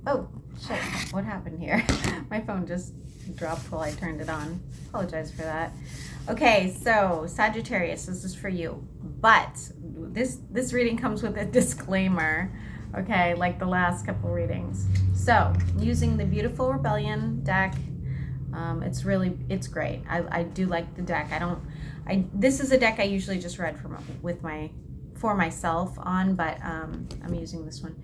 Oh, shit. What happened here? My phone just dropped while I turned it on. Apologize for that. Okay, so Sagittarius, this is for you. But this reading comes with a disclaimer, okay, like the last couple readings. So, using the Beautiful Rebellion deck, it's great. I do like the deck. This is a deck I usually just read for myself on, but I'm using this one.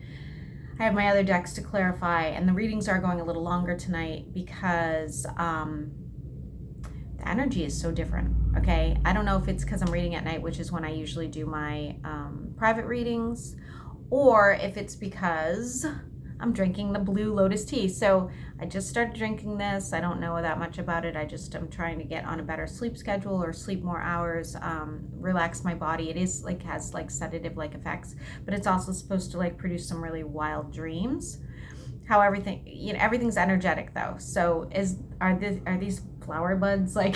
I have my other decks to clarify, and the readings are going a little longer tonight because the energy is so different, okay? I don't know if it's because I'm reading at night, which is when I usually do my private readings, or if it's because I'm drinking the Blue Lotus tea. So I just started drinking this. I don't know that much about it. I'm trying to get on a better sleep schedule or sleep more hours, relax my body. It is has sedative effects, but it's also supposed to produce some really wild dreams. How everything's energetic though. So are these flower buds like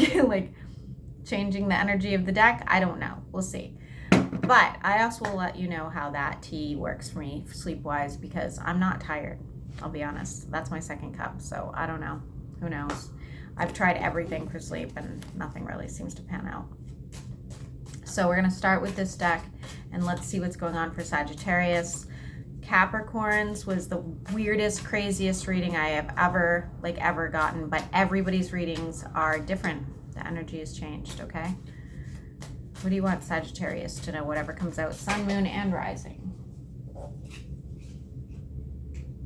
changing the energy of the deck? I don't know. We'll see. But I also will let you know how that tea works for me sleep-wise, because I'm not tired. I'll be honest. That's my second cup, so I don't know. Who knows? I've tried everything for sleep and nothing really seems to pan out. So we're going to start with this deck and let's see what's going on for Sagittarius. Capricorns was the weirdest, craziest reading I have ever gotten, but everybody's readings are different. The energy has changed, okay? What do you want Sagittarius to know? Whatever comes out. Sun, moon, and rising.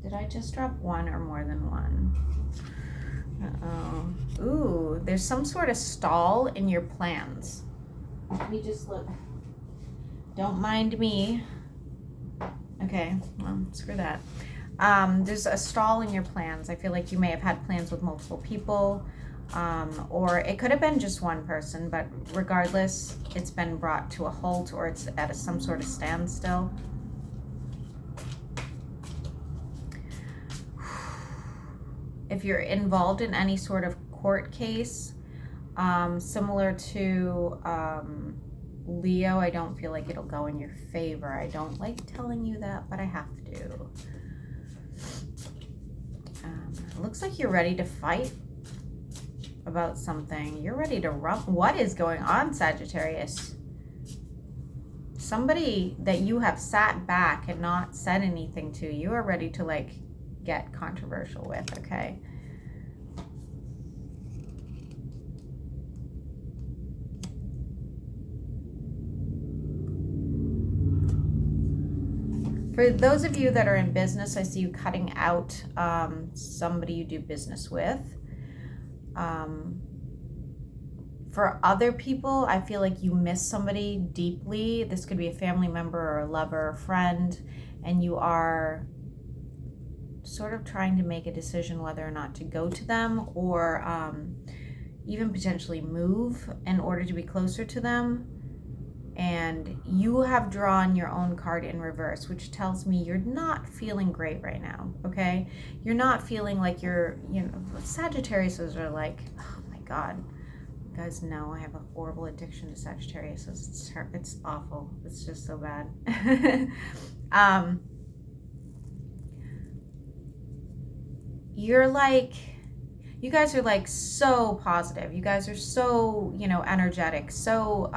Did I just drop one or more than one? Uh-oh. Ooh, there's some sort of stall in your plans. Let me just look. Don't mind me. Okay, well, screw that. There's a stall in your plans. I feel like you may have had plans with multiple people. Or it could have been just one person, but regardless, it's been brought to a halt or it's at some sort of standstill. If you're involved in any sort of court case, similar to Leo, I don't feel like it'll go in your favor. I don't like telling you that, but I have to. It looks like you're ready to fight about something. You're ready to rump. What is going on, Sagittarius? Somebody that you have sat back and not said anything to, you are ready to get controversial with, okay? For those of you that are in business, I see you cutting out somebody you do business with. For other people, I feel like you miss somebody deeply. This could be a family member or a lover or a friend, and you are sort of trying to make a decision whether or not to go to them or even potentially move in order to be closer to them. And you have drawn your own card in reverse, which tells me you're not feeling great right now, okay? You're not feeling like Sagittarius are like, oh my God. You guys know I have a horrible addiction to Sagittarius. It's awful. It's just so bad. You guys are so positive. You guys are so, energetic. So,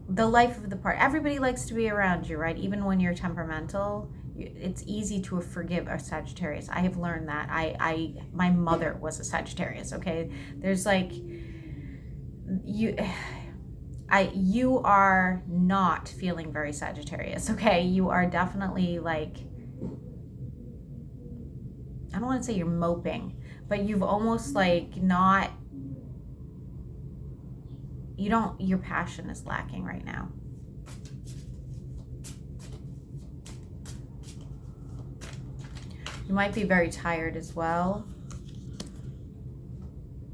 the life of the party. Everybody likes to be around you, right? Even when you're temperamental, it's easy to forgive a Sagittarius. I have learned that. My mother was a Sagittarius, okay? There's you are not feeling very Sagittarius, okay? You are definitely I don't want to say you're moping, but you've almost not, your passion is lacking right now. You might be very tired as well.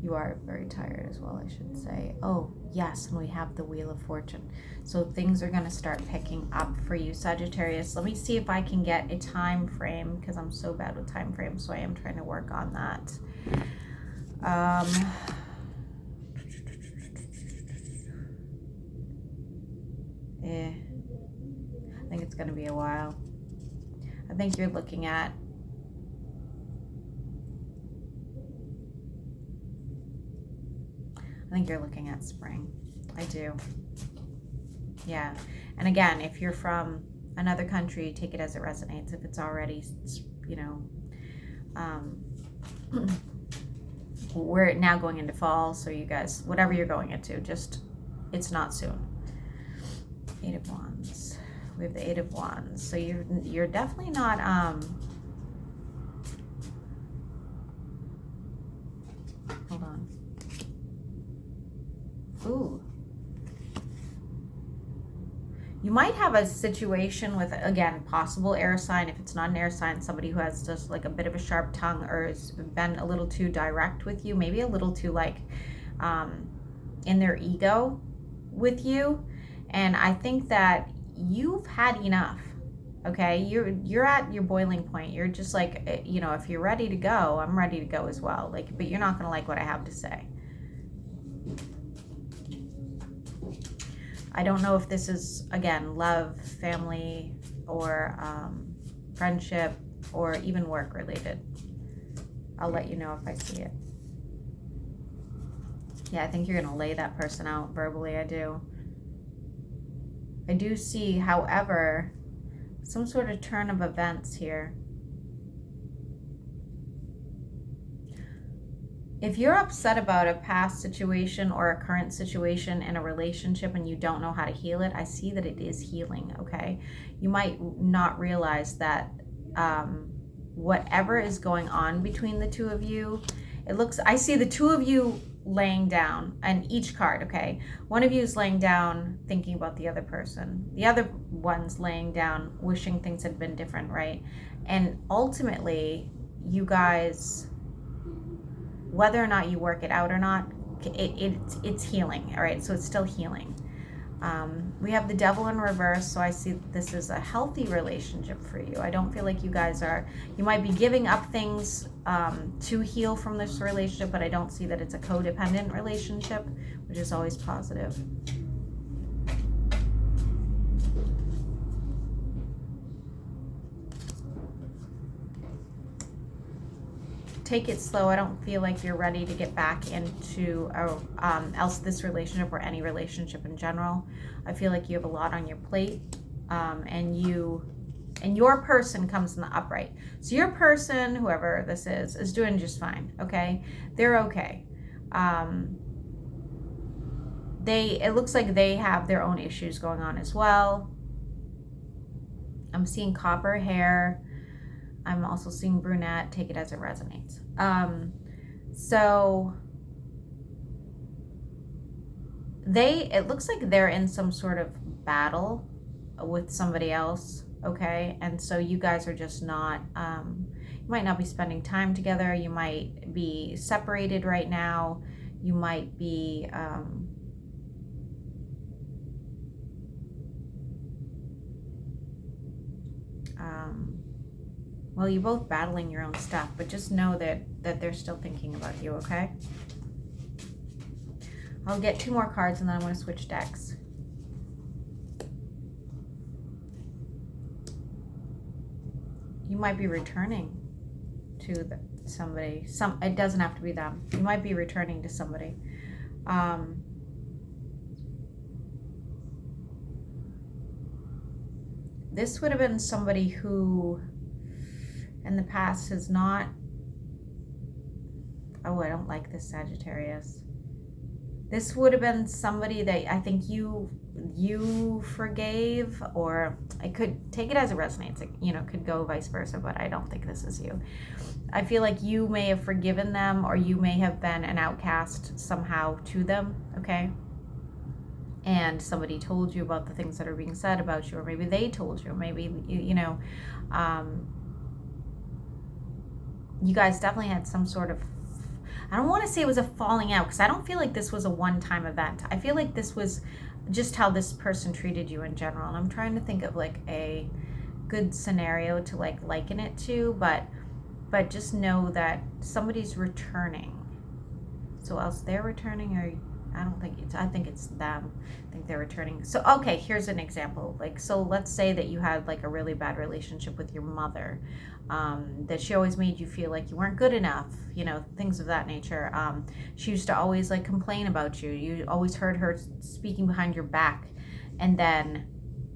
You are very tired as well, I should say. Oh, yes, and we have the Wheel of Fortune. So things are going to start picking up for you, Sagittarius. Let me see if I can get a time frame, because I'm so bad with time frames, so I am trying to work on that. I think it's going to be a while. I think you're looking at spring. I do. Yeah. And again, if you're from another country, take it as it resonates. If it's already, you know, we're now going into fall, so you guys, whatever you're going into, just, it's not soon. Eight of Wands. We have the Eight of Wands. So you're definitely not, hold on. Ooh. You might have a situation with, again, possible air sign. If it's not an air sign, somebody who has just like a bit of a sharp tongue or has been a little too direct with you, maybe a little too like in their ego with you. And I think that you've had enough. Okay, you're at your boiling point. You're just like, you know, if you're ready to go, I'm ready to go as well. Like, but you're not gonna like what I have to say. I don't know if this is, again, love, family, or friendship, or even work related. I'll let you know if I see it. Yeah, I think you're gonna lay that person out verbally. I do. I do see, however, some sort of turn of events here. If you're upset about a past situation or a current situation in a relationship and you don't know how to heal it, I see that it is healing, okay? You might not realize that whatever is going on between the two of you, I see the two of you laying down, and each card, okay? One of you is laying down thinking about the other person. The other one's laying down wishing things had been different, right? And ultimately, you guys, whether or not you work it out or not, it's healing, all right? So it's still healing. We have the Devil in reverse, so I see that this is a healthy relationship for you. I don't feel like you guys are, you might be giving up things to heal from this relationship, but I don't see that it's a codependent relationship, which is always positive. Take it slow. I don't feel like you're ready to get back into this relationship or any relationship in general. I feel like you have a lot on your plate, and your person comes in the upright. So your person, whoever this is doing just fine. Okay, they're okay. It looks like they have their own issues going on as well. I'm seeing copper hair. I'm also seeing brunette. Take it as it resonates. So it looks like they're in some sort of battle with somebody else, okay? And so you guys are just not, you might not be spending time together. You might be separated right now. You might be, well, you're both battling your own stuff, but just know that they're still thinking about you, okay? I'll get 2 more cards and then I'm going to switch decks. You might be returning to somebody. It doesn't have to be them. You might be returning to somebody. This would have been somebody who in the past has not, oh, I don't like this, Sagittarius. This would have been somebody that I think you forgave, or I could take it as it resonates. It could go vice versa, but I don't think this is you. I feel like you may have forgiven them, or you may have been an outcast somehow to them, okay? And somebody told you about the things that are being said about you, or maybe they told you, maybe, you guys definitely had some sort of, I don't want to say it was a falling out, because I don't feel like this was a one-time event. I feel like this was just how this person treated you in general. And I'm trying to think of like a good scenario to like liken it to, but just know that somebody's returning. So else they're returning, or I don't think it's, I think it's them. I think they're returning. So, okay, here's an example. Like, so let's say that you had like a really bad relationship with your mother, that she always made you feel like you weren't good enough, you know, things of that nature. She used to always like complain about you. You always heard her speaking behind your back. And then,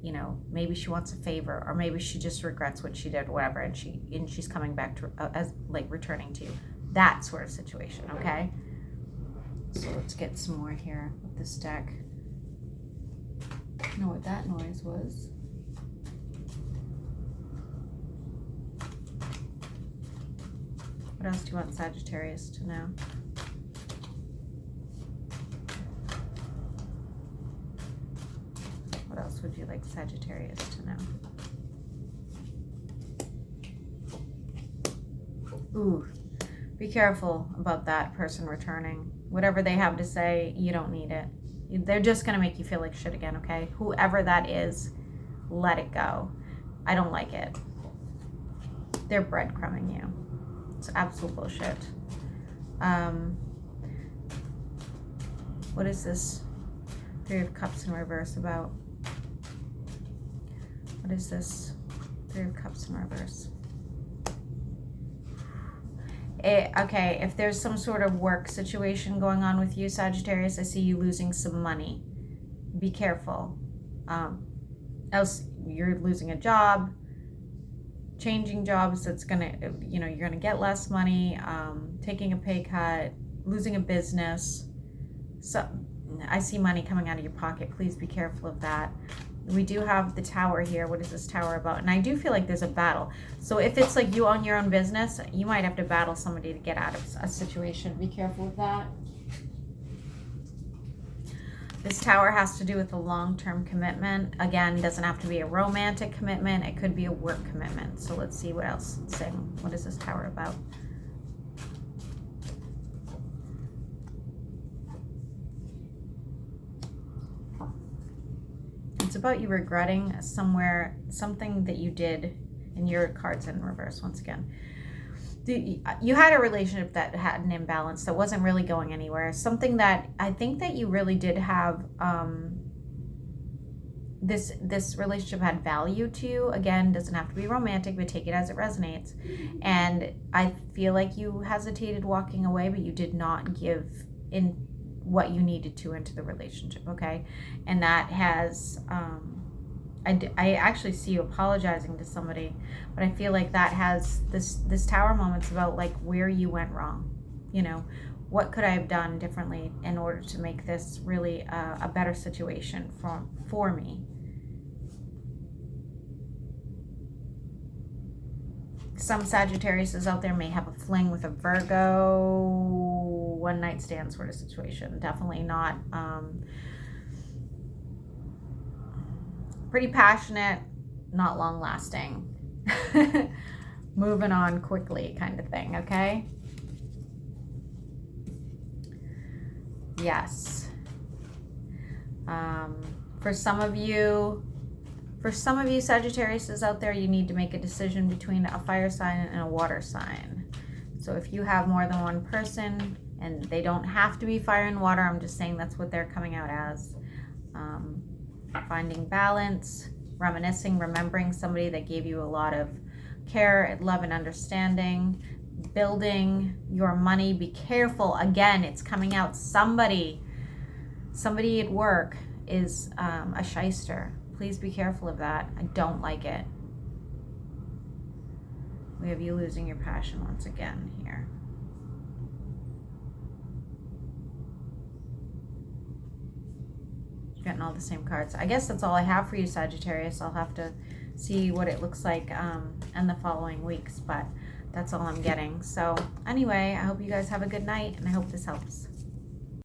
you know, maybe she wants a favor, or maybe she just regrets what she did, whatever, and she's coming back to as like returning to you. That sort of situation, okay? So let's get some more here with this deck. You know what that noise was? What else do you want Sagittarius to know? What else would you like Sagittarius to know? Ooh, be careful about that person returning. Whatever they have to say, you don't need it. They're just going to make you feel like shit again, okay? Whoever that is, let it go. I don't like it. They're breadcrumbing you. It's absolute bullshit. What is this Three of Cups in reverse about? What is this Three of Cups in reverse? Okay, if there's some sort of work situation going on with you, Sagittarius, I see you losing some money. Be careful. Else you're losing a job, changing jobs, that's gonna, you know, you're gonna get less money, taking a pay cut, losing a business. So I see money coming out of your pocket. Please be careful of that. We do have the Tower here. What is this Tower about? And I do feel like there's a battle. So if it's like you own your own business, you might have to battle somebody to get out of a situation. Be careful with that. This Tower has to do with a long-term commitment. Again, doesn't have to be a romantic commitment. It could be a work commitment. So let's see what else it's saying. What is this Tower about? It's about you regretting something that you did, and your cards in reverse once again. You had a relationship that had an imbalance that wasn't really going anywhere. Something that I think that you really did have, this relationship had value to you. Again, doesn't have to be romantic, but take it as it resonates. And I feel like you hesitated walking away, but you did not give in what you needed to into the relationship, okay? And that has, I actually see you apologizing to somebody, but I feel like that has, this Tower moment's about like where you went wrong. You know, what could I have done differently in order to make this really a better situation for me? Some Sagittarius out there may have a fling with a Virgo, one night stand sort of situation. Definitely not. Pretty passionate, not long lasting. Moving on quickly kind of thing, okay? Yes. For some of you Sagittarius out there, you need to make a decision between a fire sign and a water sign. So if you have more than one person, and they don't have to be fire and water, I'm just saying that's what they're coming out as. Finding balance, reminiscing, remembering somebody that gave you a lot of care, love, and understanding, building your money. Be careful. Again, it's coming out. Somebody at work is a shyster. Please be careful of that. I don't like it. We have you losing your passion once again here. Getting all the same cards. I guess that's all I have for you, Sagittarius. I'll have to see what it looks like in the following weeks, but that's all I'm getting. So anyway, I hope you guys have a good night, and I hope this helps.